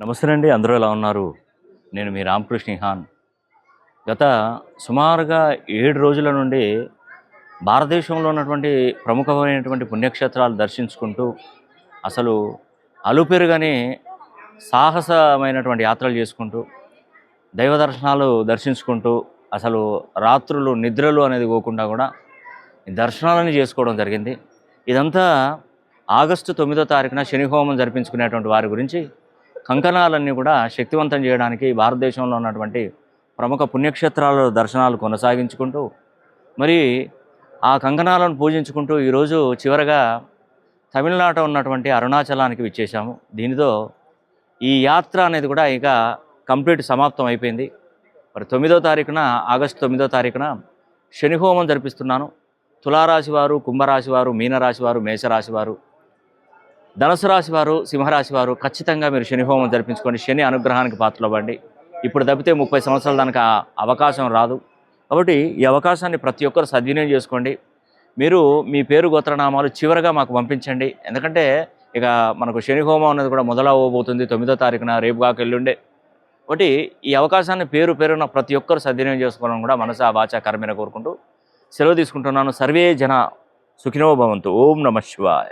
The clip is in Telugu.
నమస్తే అండి. అందరూ ఎలా ఉన్నారు? నేను మీ రామకృష్ణ హాన్. గత సుమారుగా 7 రోజుల నుండి భారతదేశంలో ఉన్నటువంటి ప్రముఖమైనటువంటి పుణ్యక్షేత్రాలు దర్శించుకుంటూ, అసలు అలుపెరుగని సాహసమైనటువంటి యాత్రలు చేసుకుంటూ, దైవ దర్శనాలు దర్శించుకుంటూ, అసలు రాత్రులు నిద్రలు అనేది పోకుండా కూడా ఈ దర్శనాలని చేసుకోవడం జరిగింది. ఇదంతా ఆగస్టు 9వ తారీఖున శని హోమం జరిపించుకునేటువంటి వారి గురించి కంకణాలన్నీ కూడా శక్తివంతం చేయడానికి భారతదేశంలో ఉన్నటువంటి ప్రముఖ పుణ్యక్షేత్రాల దర్శనాలు కొనసాగించుకుంటూ, మరి ఆ కంకణాలను పూజించుకుంటూ ఈరోజు చివరగా తమిళనాట ఉన్నటువంటి అరుణాచలానికి విచ్చేశాము. దీనితో ఈ యాత్ర అనేది కూడా ఇక కంప్లీట్ సమాప్తం అయిపోయింది. మరి 9వ తారీఖున ఆగస్టు 9వ తారీఖున శని హోమం జరిపిస్తున్నాను. తులారాశి వారు, కుంభరాశి వారు, మీనరాశి వారు, మేషరాశి వారు, ధనుసు రాశి వారు, సింహరాశి వారు ఖచ్చితంగా మీరు శని హోమం జరిపించుకోండి. శని అనుగ్రహానికి పాత్రలవ్వండి. ఇప్పుడు తప్పితే 30 సంవత్సరాల దానికి ఆ అవకాశం రాదు. కాబట్టి ఈ అవకాశాన్ని ప్రతి ఒక్కరు సద్వినియోగం చేసుకోండి. మీరు మీ పేరు గోత్రనామాలు చివరగా మాకు పంపించండి. ఎందుకంటే ఇక మనకు శని హోమం అనేది కూడా మొదలవ్వబోతుంది 9వ తారీఖున, రేపు కాక ఎల్లుండే. కాబట్టి ఈ అవకాశాన్ని పేరున ప్రతి ఒక్కరు సద్వినియోగం చేసుకోవాలని కూడా మనసా వాచా కర్మేణ కోరుకుంటూ సెలవు తీసుకుంటున్నాను. సర్వే జన సుఖినో భవంతు. ఓం నమః శివాయ.